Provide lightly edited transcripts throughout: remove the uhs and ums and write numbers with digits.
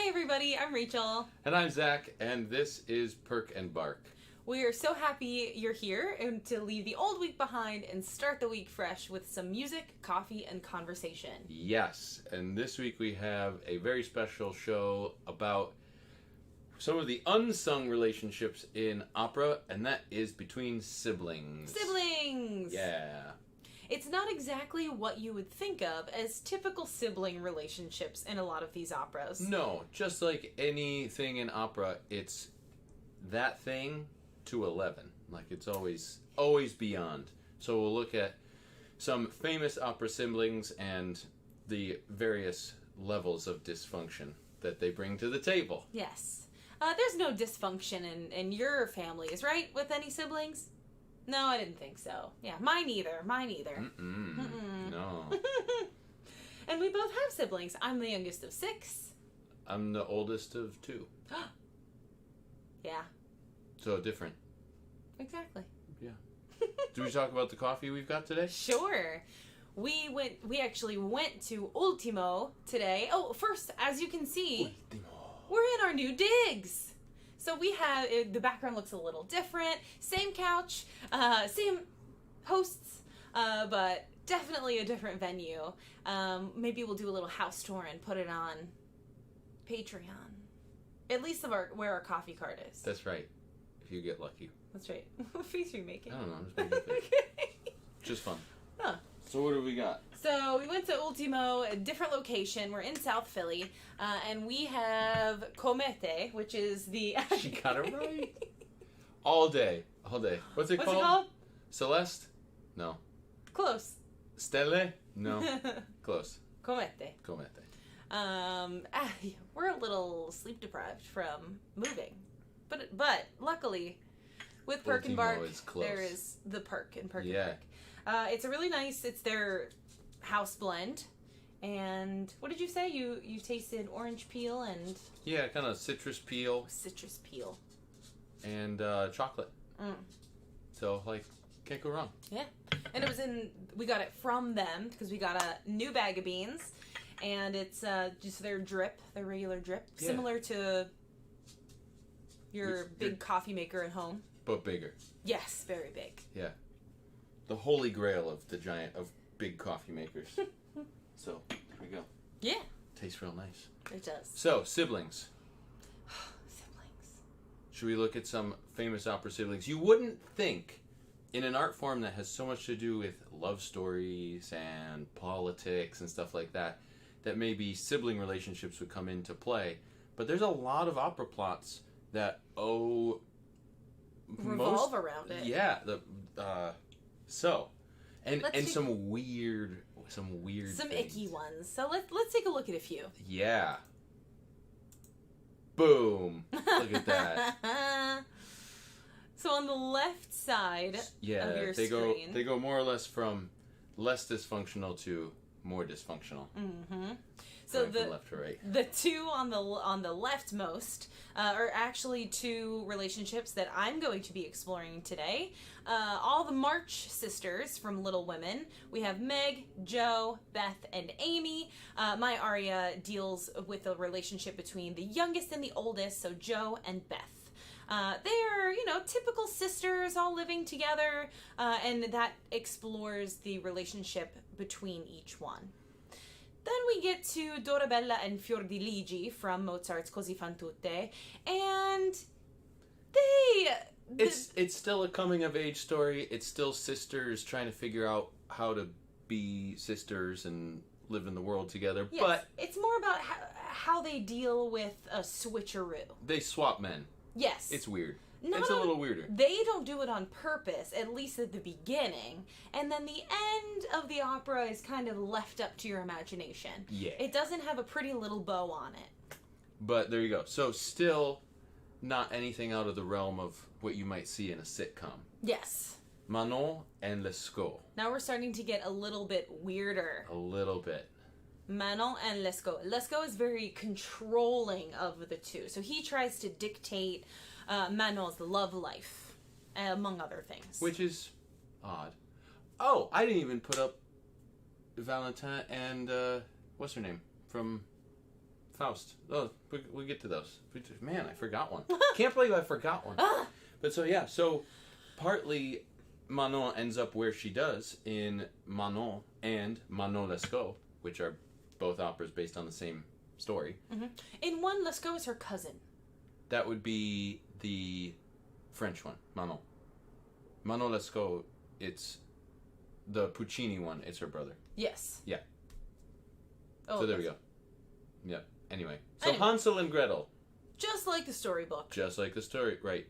everybody, I'm Rachel. And I'm Zach, and this is Perk and Bark. We are so happy you're here and to leave the old week behind and start the week fresh with some music, coffee, and conversation. Yes, and this week we have a very special show about some of the unsung relationships in opera, and that is between siblings. Siblings! Yeah. It's not exactly what you would think of as typical sibling relationships in a lot of these operas. No, just like anything in opera, it's that thing to 11. Like, it's always beyond. So we'll look at some famous opera siblings and the various levels of dysfunction that they bring to the table. Yes. There's no dysfunction in your families, right? With any siblings? No, I didn't think so. Yeah, mine either. No. And we both have siblings. I'm the youngest of 6. I'm the oldest of 2. Yeah. So different. Exactly. Yeah. Do we talk about the coffee we've got today? Sure. We actually went to Ultimo today. Oh, first, as you can see, we're in our new digs. So we have, the background looks a little different. Same couch, same hosts, but definitely a different venue. Maybe we'll do a little house tour and put it on Patreon. At least where our coffee cart is. That's right. If you get lucky. That's right. What face are you making? I don't know. I'm just making a face. Okay. Just fun. Huh. So what do we got? So we went to Ultimo, a different location. We're in South Philly, and we have Comete, which is the... She got it right. All day. What's it called? What's it called? Celeste? No. Close. Stelle? No. Close. Comete. We're a little sleep deprived from moving, but luckily, with Perk and Bark, there is the Perk and Perk and Bark. It's a really nice. It's their house blend, and what did you say? You tasted orange peel and kind of citrus peel. Citrus peel. And chocolate. So can't go wrong. Yeah, and it was we got it from them because we got a new bag of beans, and it's just their drip, their regular drip, similar to your big coffee maker at home, but bigger. Yes, very big. Yeah. The holy grail of big coffee makers. So, there we go. Yeah. Tastes real nice. It does. So, siblings. Siblings. Should we look at some famous opera siblings? You wouldn't think, in an art form that has so much to do with love stories and politics and stuff like that, that maybe sibling relationships would come into play. But there's a lot of opera plots that revolve around it. Yeah. Some weird things. Icky ones. So let's take a look at a few. Yeah. Boom. Look at that. So on the left side of your screen, they go more or less from less dysfunctional to more dysfunctional. Mm-hmm. So from left to right. The two on the leftmost are actually two relationships that I'm going to be exploring today. All the March sisters from Little Women. We have Meg, Jo, Beth, and Amy. My aria deals with a relationship between the youngest and the oldest, so Jo and Beth. They're, typical sisters all living together, and that explores the relationship between each one. Then we get to Dorabella and Fiordiligi from Mozart's Così fan tutte, and It's still a coming-of-age story. It's still sisters trying to figure out how to be sisters and live in the world together. Yes, but it's more about how they deal with a switcheroo. They swap men. Yes. It's weird. It's a little weirder. They don't do it on purpose, at least at the beginning. And then the end of the opera is kind of left up to your imagination. Yeah. It doesn't have a pretty little bow on it. But there you go. So still not anything out of the realm of what you might see in a sitcom. Yes. Manon and Lescaut. Now we're starting to get a little bit weirder. A little bit. Manon and Lescaut. Lescaut is very controlling of the two. So he tries to dictate Manon's love life, among other things. Which is odd. Oh, I didn't even put up Valentin and, what's her name? From Faust. Oh, we'll get to those. Man, I forgot one. Can't believe I forgot one. But so partly Manon ends up where she does in Manon and Manon Lescaut, which are both operas based on the same story. Mm-hmm. In one, Lescaut is her cousin. That would be the French one, Manon. Manon Lescaut, it's the Puccini one, it's her brother. Yes. Yeah. Oh, so there we go. Yeah. Anyway. So Hansel and Gretel. Just like the storybook. Just like the story, right.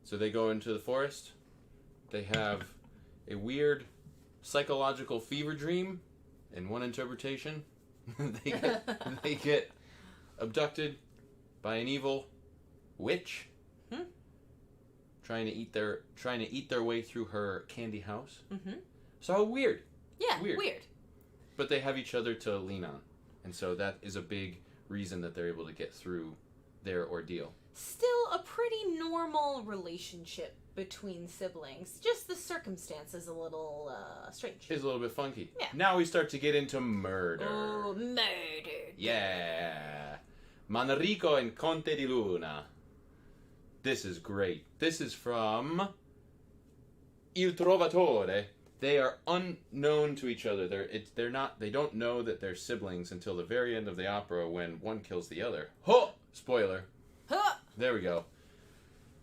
So they go into the forest. They have a weird psychological fever dream, in one interpretation. they get abducted by an evil witch, trying to eat their way through her candy house. Mm-hmm. So weird. Yeah, weird. But they have each other to lean on, and so that is a big reason that they're able to get through their ordeal. Still a pretty normal relationship between siblings. Just the circumstances a little strange. It's a little bit funky. Yeah. Now we start to get into murder. Oh, murder. Yeah. Manrico and Conte di Luna. This is great. This is from Il Trovatore. They are unknown to each other. They don't know that they're siblings until the very end of the opera when one kills the other. Ho! Spoiler. Huh! There we go.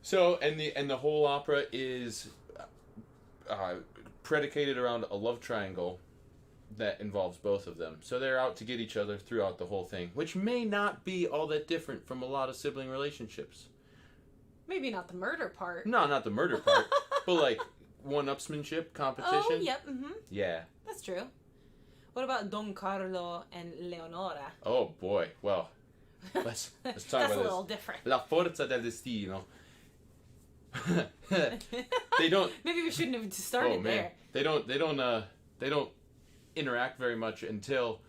So, and the whole opera is predicated around a love triangle that involves both of them. So they're out to get each other throughout the whole thing, which may not be all that different from a lot of sibling relationships. Maybe not the murder part. No, not the murder part, but like one-upsmanship, competition. Oh, yep, mm-hmm. Yeah. That's true. What about Don Carlo and Leonora? Oh boy. Well, let's talk about this. That's a little different. La forza del destino. They don't. Maybe we shouldn't have started there. They don't interact very much until,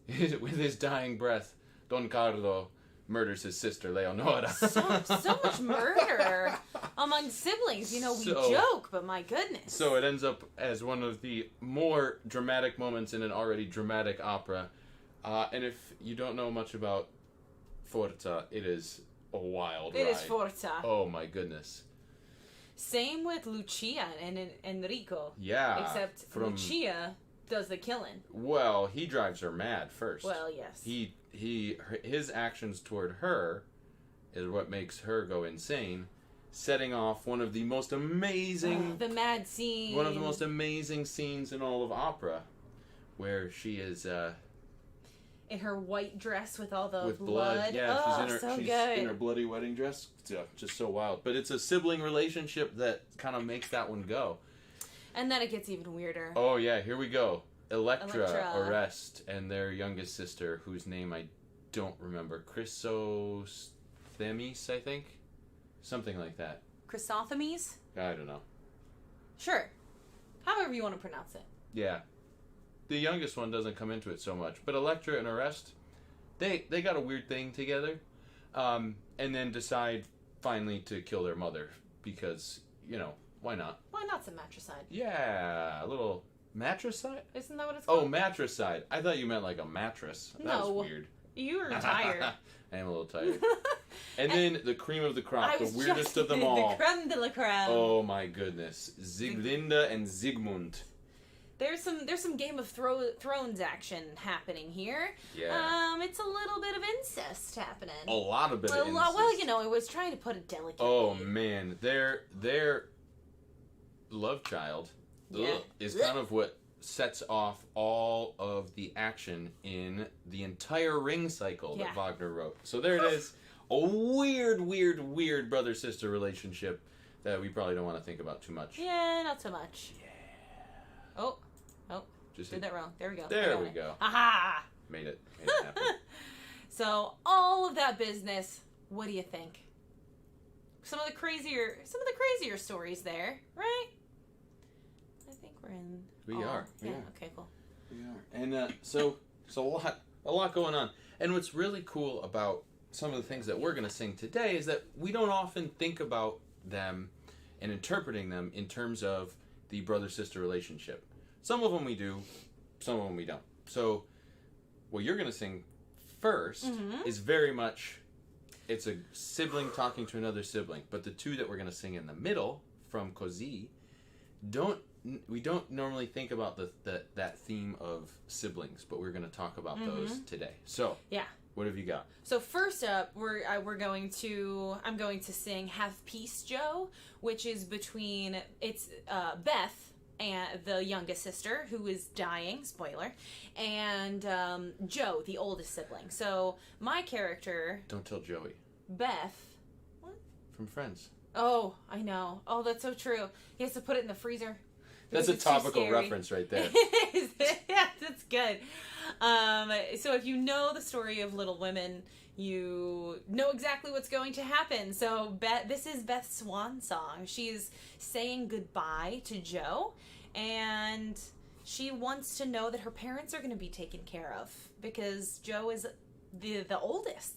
with his dying breath, Don Carlo murders his sister Leonora. So much murder among siblings. We joke, but my goodness. So it ends up as one of the more dramatic moments in an already dramatic opera. And if you don't know much about Forza, it is a wild ride. It is Forza. Oh my goodness. Same with Lucia and Enrico. Yeah. Except Lucia does the killing. Well, he drives her mad first. Well, yes. His actions toward her is what makes her go insane, setting off one of the most amazing... the mad scene. One of the most amazing scenes in all of opera, where she is... in her white dress with all the with blood. Yeah, she's in her bloody wedding dress. Yeah, just so wild. But it's a sibling relationship that kind of makes that one go. And then it gets even weirder. Oh yeah, here we go. Electra, Oreste, and their youngest sister, whose name I don't remember. Chrysosthemis, I think? Something like that. Chrysosthemis? I don't know. Sure. However you want to pronounce it. Yeah. The youngest one doesn't come into it so much. But Electra and Oreste, they got a weird thing together. And then decide finally to kill their mother. Because, why not? Why not some matricide? Yeah, a little matricide? Isn't that what it's called? Oh, matricide. I thought you meant like a mattress. That was weird. You were tired. I am a little tired. And then the cream of the crop, the weirdest of them the all. creme de la creme. Oh my goodness. Sieglinde and Siegmund. There's some Game of Thrones action happening here. Yeah. It's a little bit of incest happening. A lot of incest. Well, I was trying to put it delicately. Oh man, their love child is kind of what sets off all of the action in the entire Ring cycle that Wagner wrote. So there it is. A weird brother-sister relationship that we probably don't want to think about too much. Yeah, not so much. Yeah. Oh. Just did that wrong. There we go. There we go. Aha! Made it happen. So, all of that business, what do you think? Some of the crazier stories there, right? I think we're in. We are. Yeah. Okay. Cool. We are. And so a lot going on. And what's really cool about some of the things that we're going to sing today is that we don't often think about them and interpreting them in terms of the brother-sister relationship. Some of them we do, some of them we don't. So what you're going to sing first is very much, it's a sibling talking to another sibling. But the two that we're going to sing in the middle from Così, we don't normally think about that theme of siblings, but we're going to talk about those today. So yeah. What have you got? So first up, I'm going to sing "Have Peace, Joe," which is between Beth and the youngest sister who is dying, spoiler, and Joe, the oldest sibling. So my character, Don't tell Joey. Beth, what? From Friends. Oh, I know. Oh, that's so true. He has to put it in the freezer. That's a topical reference right there. Yeah, that's good. So if you know the story of Little Women, you know exactly what's going to happen. So this is Beth's swan song. She's saying goodbye to Joe, and she wants to know that her parents are going to be taken care of because Joe is the oldest.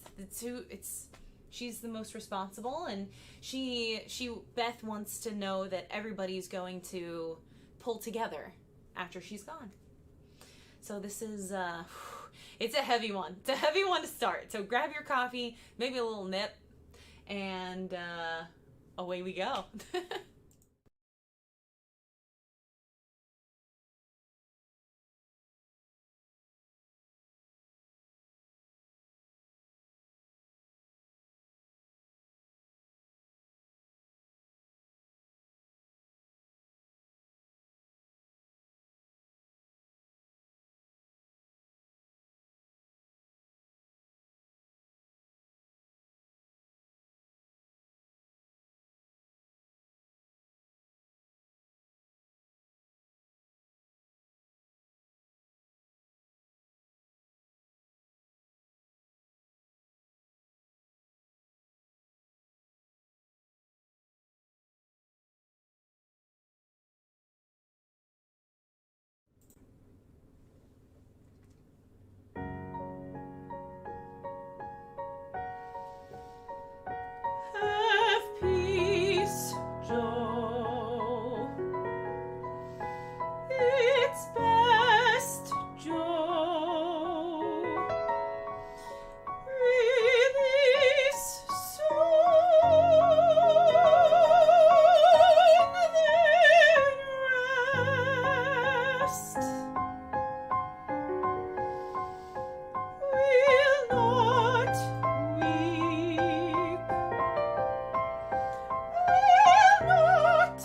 She's the most responsible, and Beth wants to know that everybody's going to pull together after she's gone. So this is it's a heavy one. It's a heavy one to start. So grab your coffee, maybe a little nip, and away we go. Have peace, Joe. It's best, Joe. Release soon, then rest. Will not weep. Will not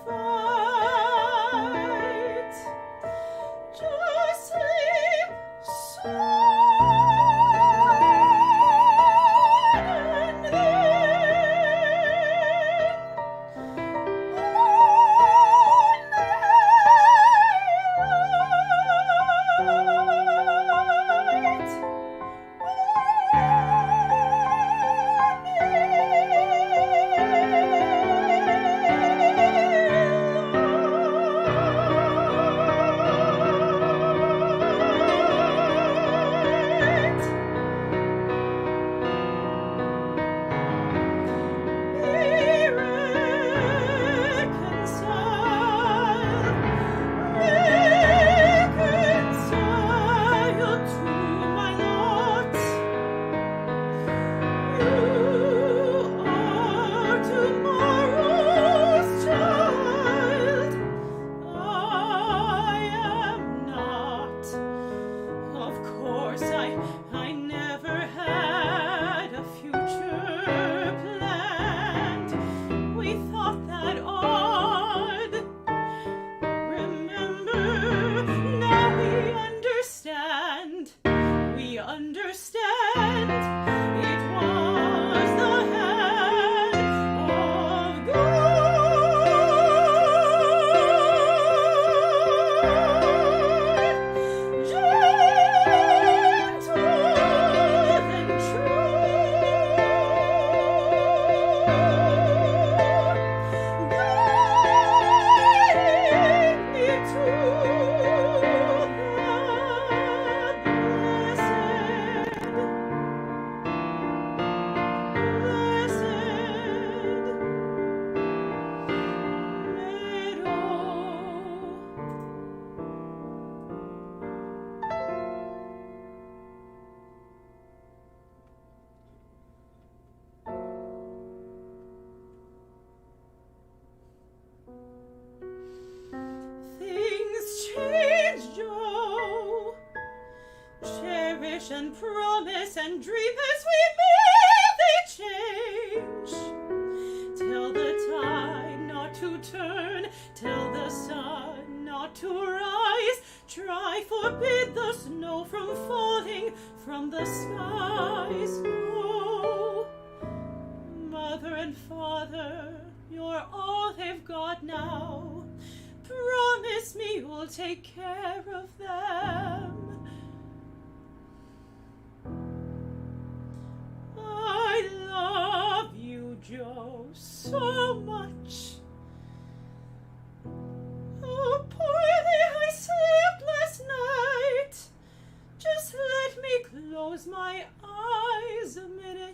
fight. Just sleep soon, and I never had a future planned. We thought that odd. Remember, now we understand. We understand. It was the hand of God. Gentle and true, guiding me to the blessed promise and dream as we merely change, till the time not to turn, till the sun not to rise. Try forbid the snow from falling from the skies. Oh, mother and father, you're all they've got now. Promise me you'll take care of them. I love you, Joe, so much. Oh, poorly I slept last night. Just let me close my eyes a minute.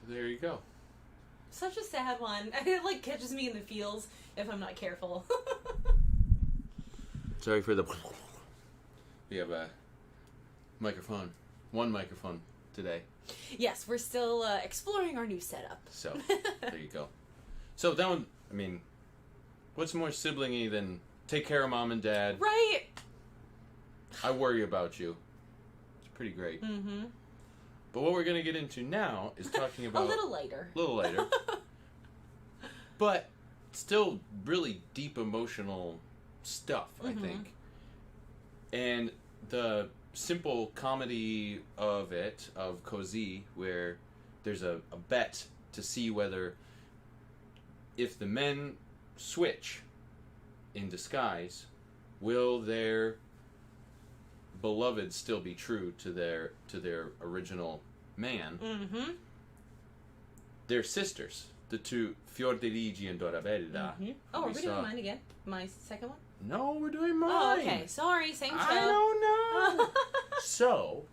There you go. Such a sad one. It like catches me in the feels if I'm not careful. Sorry for the... We have a microphone. One microphone today. Yes, we're still exploring our new setup. So, there you go. So that one, I mean, what's more siblingy than take care of mom and dad? Right? I worry about you. It's pretty great. Mm-hmm. But what we're going to get into now is talking about... A little later. A little later. But still really deep emotional stuff, I think. And the simple comedy of it, of Cozy, where there's a bet to see whether if the men switch in disguise, will their beloved still be true to their original man? Mm-hmm. They're sisters, the two Fiordiligi and Dorabella. Mm-hmm. Oh, are we doing mine again? My second one? No, we're doing mine. Oh, okay. Sorry, same show. I don't know. So,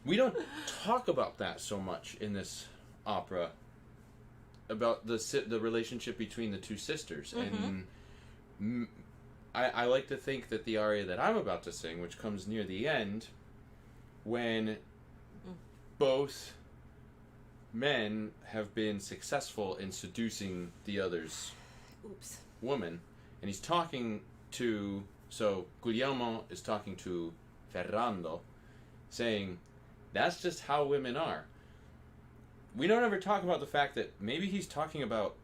we don't talk about that so much in this opera, about the relationship between the two sisters. And I like to think that the aria that I'm about to sing, which comes near the end, when both men have been successful in seducing the other's woman, and he's talking to... So, Guglielmo is talking to Ferrando, saying, that's just how women are. We don't ever talk about the fact that maybe he's talking about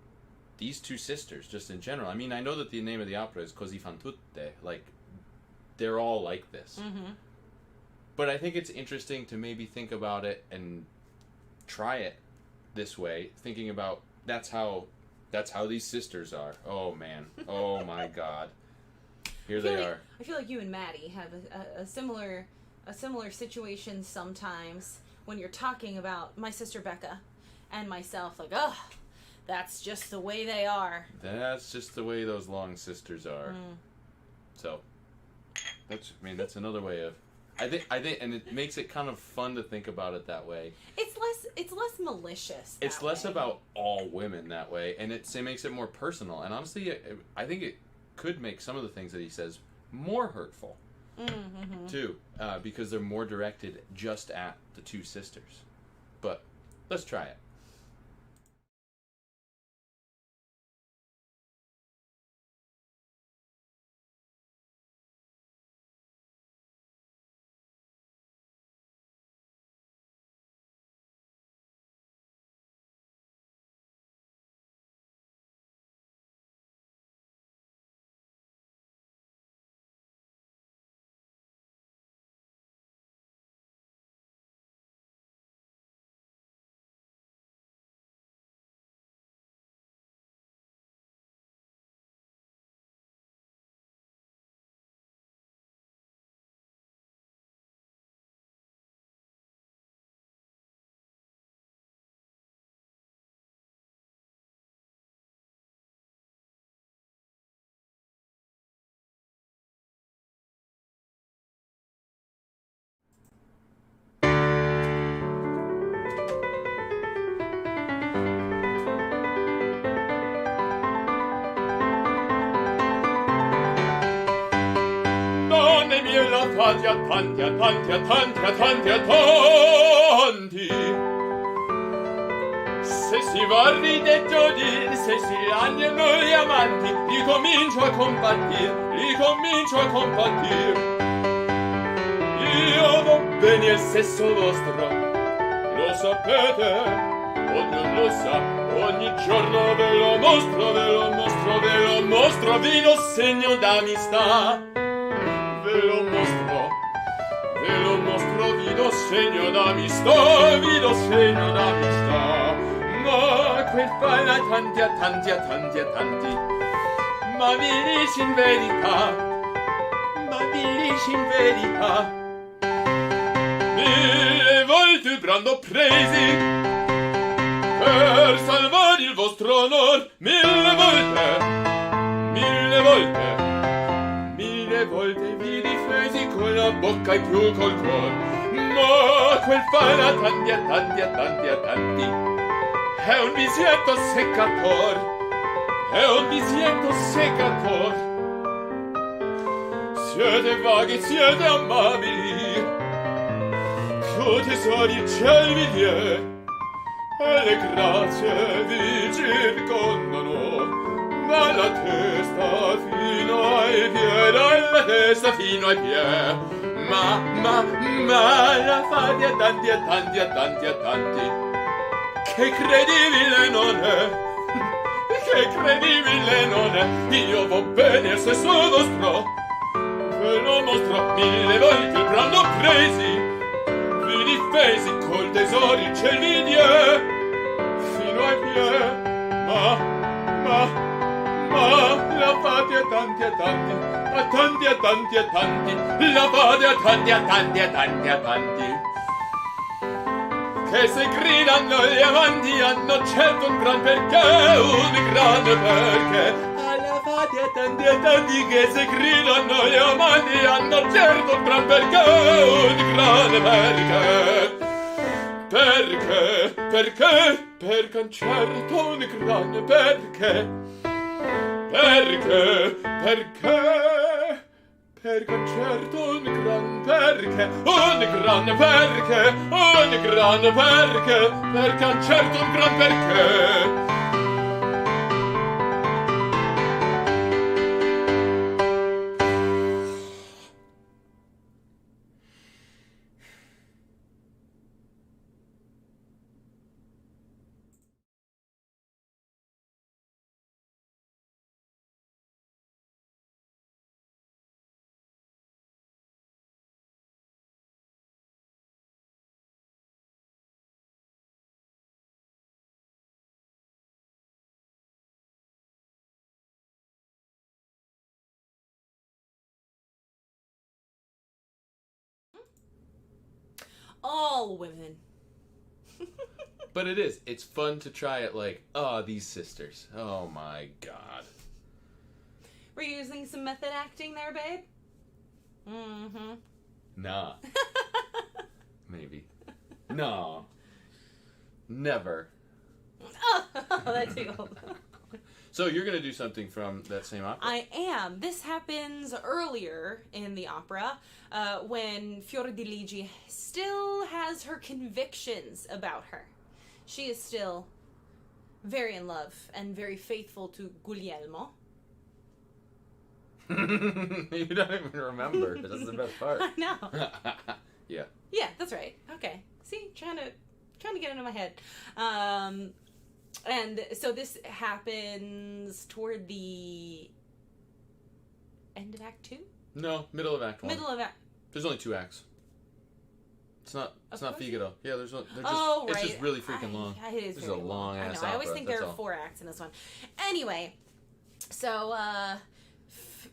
these two sisters, just in general. I mean, I know that the name of the opera is Così fan tutte, like, they're all like this. Mm-hmm. But I think it's interesting to maybe think about it and try it this way, thinking about that's how these sisters are. Oh, man. Oh, my God. Here they are. I feel like you and Maddie have a similar situation sometimes when you're talking about my sister Becca and myself. Like, oh, that's just the way they are. That's just the way those long sisters are. So, that's another way of. I think, and it makes it kind of fun to think about it that way. It's less malicious. It's less about all women that way, and it makes it more personal. And honestly, I think it could make some of the things that he says more hurtful, too, because they're more directed just at the two sisters. But let's try it. fatti a tanti, a tanti, a tanti, a tanti, a tanti. Se si va a ridetto dir, se si lagnano gli amanti, ricomincio a compatir, ricomincio a compatir. Io vo bene il sesso vostro, lo sapete, ognuno lo sa, ogni giorno ve lo mostro, ve lo mostro, ve lo mostro, vi do segno d'amistà, ve lo mostro, vi do segno d'amistà, vi do segno d'amistà. Ma quel fa la tanti a tanti a tanti a tanti, ma vi dici in verità, ma vi dici in verità, 1000 volte il brando presi per salvare il vostro onor, 1000 volte, 1000 volte, 1000 volte vi difesi con la bocca e più col cor. Ma quel fa la tanti a tanti a tanti a tanti è un visietto seccator, è un visietto seccator. Siete vaghi, siete amabili, più tesori ciel vi die, e le grazie vi circondano, dalla testa fino ai piedi, dalla testa fino ai piedi. Ma la fate a tanti, a tanti, a tanti, a tanti, che credibile non è, che credibile non è. Io vo bene se sono vostro, ve lo mostro, 1000 volte il brando presi, vi difesi col tesori ce li die, fino ai piedi. Ma la fate a tanti, a tanti, a tanti, a tanti, a tanti, la fate a tanti, a tanti, a tanti, a tanti. Che se gridano gli amanti hanno certo un gran perché, un gran perché. Alla fate a tanti, che se gridano gli amanti hanno certo un gran perché, un gran perché. Perché un certo un gran perché. Perché un certo un gran perché, un gran perché, un gran perché un certo un gran perché. All women. But it is. It's fun to try it like, oh, these sisters. Oh my god. Were you using some method acting there, babe? Mm-hmm. Nah. Maybe. No. Never. Oh, that's too old. So you're going to do something from that same opera? I am. This happens earlier in the opera when Fiordiligi still has her convictions about her. She is still very in love and very faithful to Guglielmo. You don't even remember. That's the best part. I know. Yeah. Yeah, that's right. Okay. See, trying to get into my head. And so this happens toward the end of Act 2? No, middle of Act 1. Middle of Act... There's only 2 acts. It's not Figaro. Yeah, there's no... They're just, oh, right. It's just really freaking long. It is This is very a long-ass opera. I always think there are all. 4 acts in this one. Anyway, so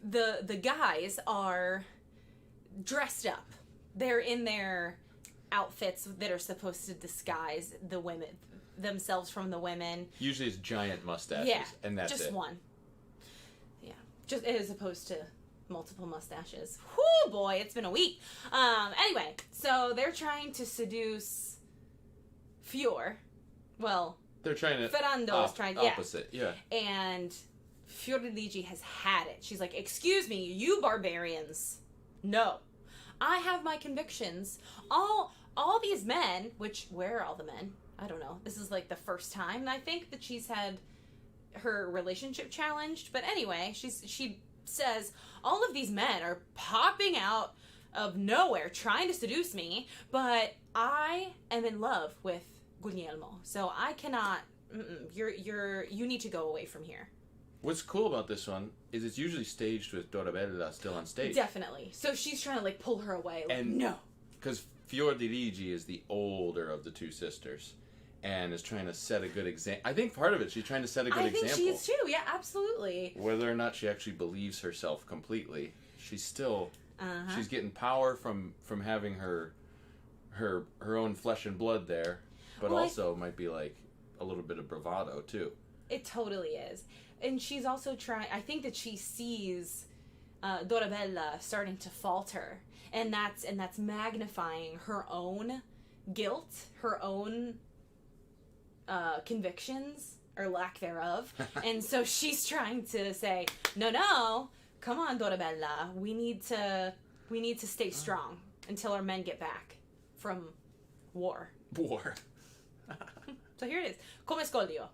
the guys are dressed up. They're in their outfits that are supposed to disguise the women themselves from the women. Usually it's giant mustaches. Yeah, and that's just it. one. Yeah, just as opposed to multiple mustaches. Whoo, boy, it's been a week. Anyway, so they're trying to seduce Fior. Well, they're trying to... Ferrando's trying to... Opposite, yeah. And Fiordiligi has had it. She's like, excuse me, you barbarians. No. I have my convictions. All these men, which, where are all the men? I don't know. This is like the first time I think that she's had her relationship challenged. But anyway, she says, all of these men are popping out of nowhere trying to seduce me, but I am in love with Guglielmo, so I cannot. You need to go away from here. What's cool about this one is it's usually staged with Dorabella still on stage. Definitely. So she's trying to like pull her away. Like, and no, because Fiordiligi is the older of the two sisters, and is trying to set a good example. I think part of it she's trying to set a good example. I think she is too. Yeah, absolutely. Whether or not she actually believes herself completely, she's still she's getting power from having her own flesh and blood there, but also might be like a little bit of bravado too. It totally is. And she's also trying, I think that she sees Dorabella starting to falter, and that's magnifying her own guilt, her own convictions, or lack thereof. And so she's trying to say, no, come on, Dorabella, we need to stay strong until our men get back from war. So here it is. Come scoglio.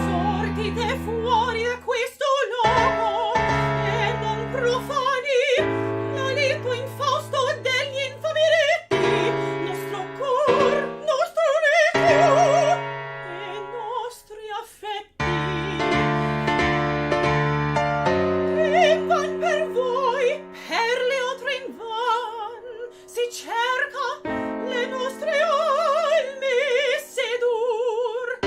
Sortite fuori da questo luogo e non profani l'alito infausto degli infami riti, nostro cor, nostro rito e nostri affetti. Invan per voi, perle oltre invan, si cerca le nostre alme sedur.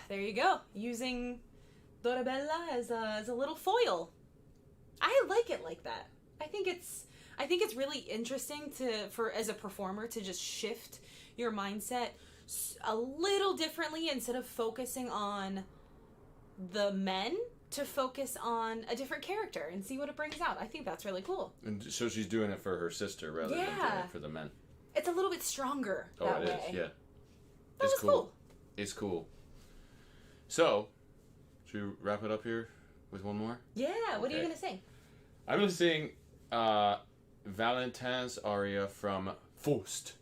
There you go. Using Dorabella as a little foil. I like it like that. I think it's really interesting for as a performer to just shift your mindset a little differently instead of focusing on the men to focus on a different character and see what it brings out. I think that's really cool. And so she's doing it for her sister rather than doing it for the men. It's a little bit stronger that way. Is, yeah. That was cool. It's cool. So, should we wrap it up here with one more? Yeah, what are you going to sing? I'm going to sing Valentin's aria from Faust.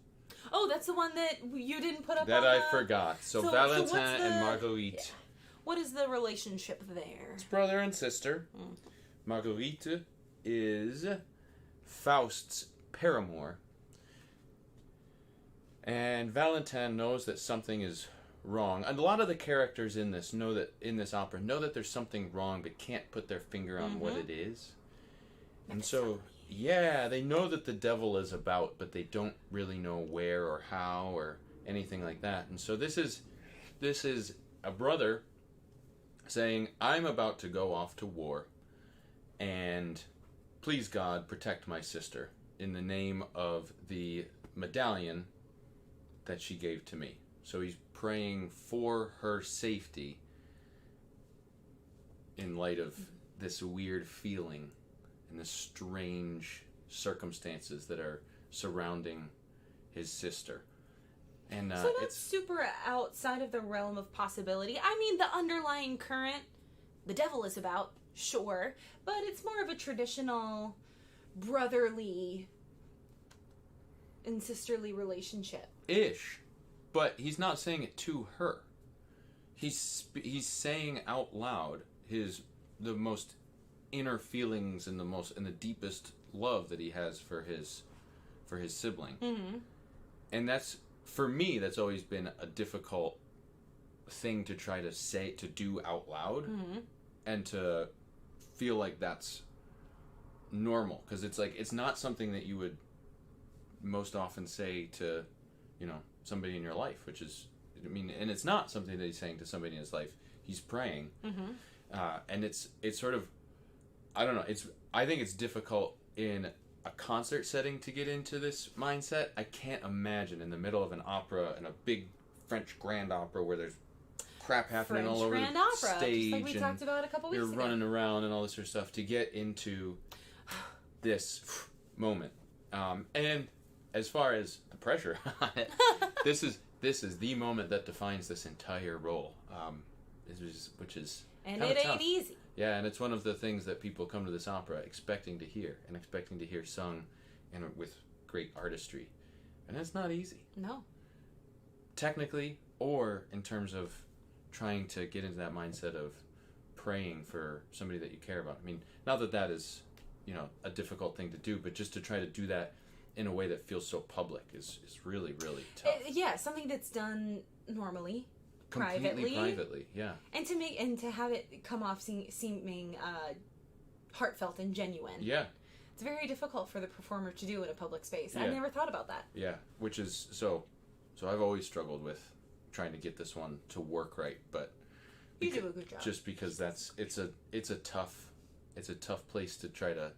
Oh, that's the one that you didn't put up that on I forgot. So Valentin and Marguerite. Yeah. What is the relationship there? It's brother and sister. Marguerite is Faust's paramour. And Valentin knows that something is wrong. And a lot of the characters in this opera know that there's something wrong but can't put their finger on what it is. And so, yeah, they know that the devil is about, but they don't really know where or how or anything like that. And so this is a brother saying, I'm about to go off to war, and please God, protect my sister in the name of the medallion that she gave to me. So he's praying for her safety in light of this weird feeling and the strange circumstances that are surrounding his sister. And so that's super outside of the realm of possibility. I mean, the underlying current, the devil is about, sure, but it's more of a traditional brotherly and sisterly relationship. Ish. But he's not saying it to her. He's saying out loud the most inner feelings and the deepest love that he has for his sibling. Mm-hmm. And that's, for me, that's always been a difficult thing to try to do out loud, and to feel like that's normal, because it's not something that you would most often say to, somebody in your life, which is, and it's not something that he's saying to somebody in his life. He's praying, and it's sort of, I don't know. I think it's difficult in a concert setting to get into this mindset. I can't imagine in the middle of an opera, and a big French grand opera where there's crap happening all over the stage, just like we talked about a couple weeks ago. You're running around and all this sort of stuff to get into this moment. And as far as the pressure on it, this is the moment that defines this entire role, which is and it ain't easy. Yeah, and it's one of the things that people come to this opera expecting to hear sung and with great artistry, and it's not easy. No. Technically, or in terms of trying to get into that mindset of praying for somebody that you care about. I mean, not that is, a difficult thing to do, but just to try to do that in a way that feels so public is really, really tough. Yeah, something that's done normally, completely privately, yeah. And to have it come off seeming heartfelt and genuine. Yeah. It's very difficult for the performer to do in a public space. Yeah. I never thought about that. Yeah, which is so So I've always struggled with trying to get this one to work right, but you do a good job. Just because it's a tough place to try to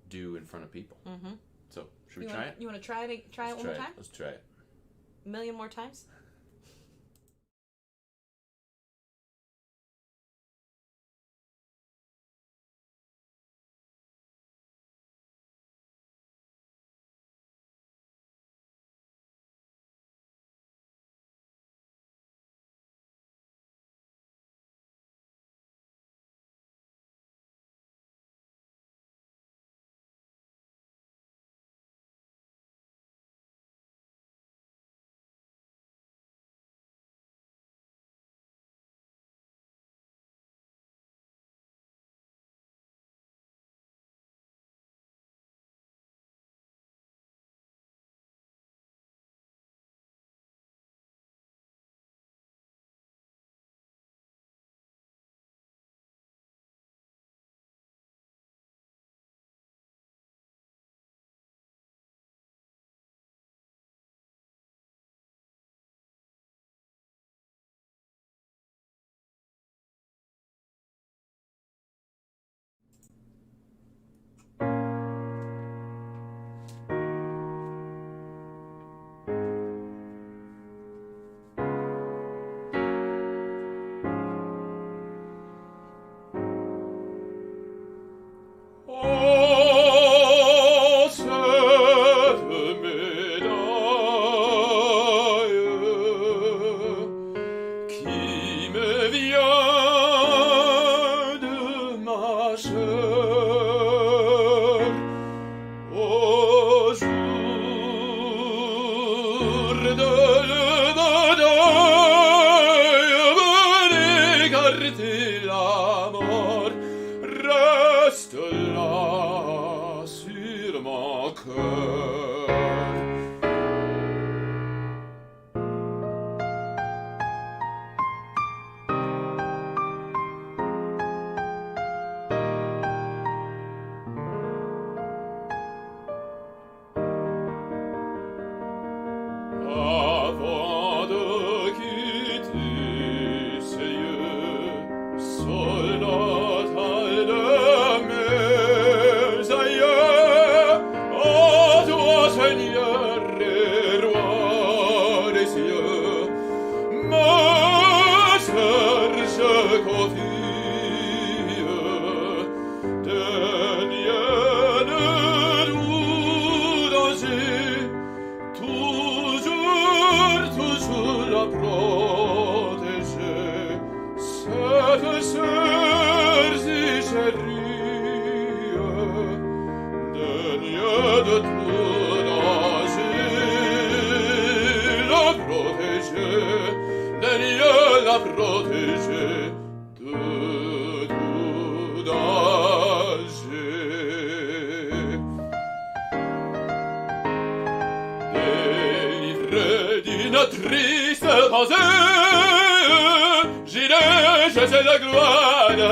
do in front of people. Mm-hmm. So should we try it? You want to try it? Try it one more time? Let's try it. A million more times?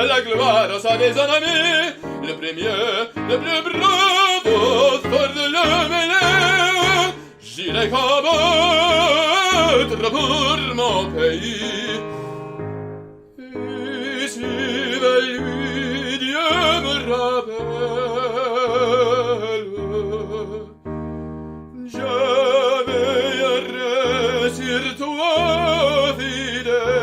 La gloire au sein des ennemis, le premier, le plus bravo, fort de le mêler. J'irai combattre pour mon pays. Et si lui Dieu me rappelle, je veillerai sur toi, fidèle.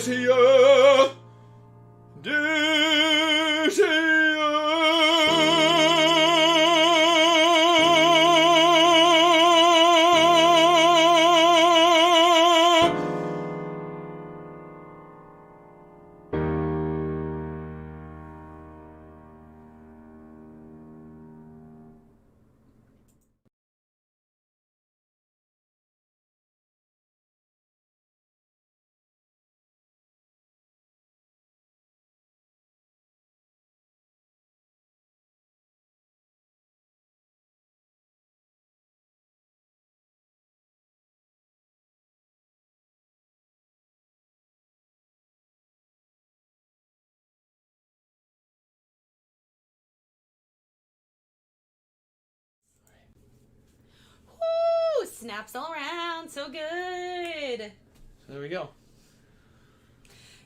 désir, Woo! Snaps all around. So good. So there we go.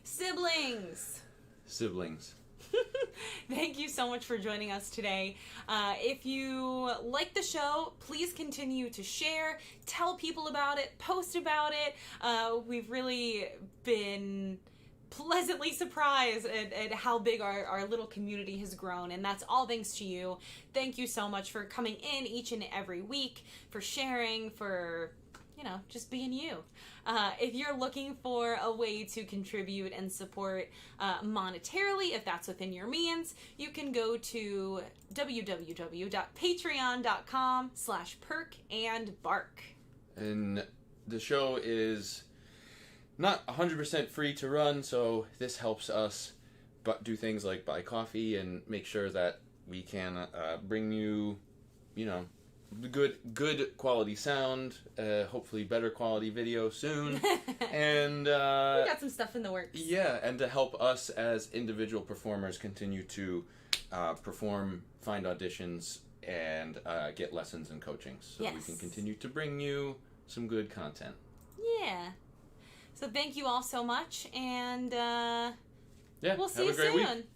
Siblings. Siblings. Thank you so much for joining us today. If you like the show, please continue to share, tell people about it, post about it. We've really been pleasantly surprised at how big our little community has grown, and that's all thanks to you. Thank you so much for coming in each and every week, for sharing, for just being you. If you're looking for a way to contribute and support monetarily, if that's within your means, you can go to www.patreon.com/perkandbark. And the show is not 100% free to run, so this helps us do things like buy coffee and make sure that we can bring you, good quality sound, hopefully better quality video soon, and we got some stuff in the works. Yeah, and to help us as individual performers continue to perform, find auditions, and get lessons and coaching, so we can continue to bring you some good content. Yeah. So thank you all so much, and we'll see have you a great soon. week.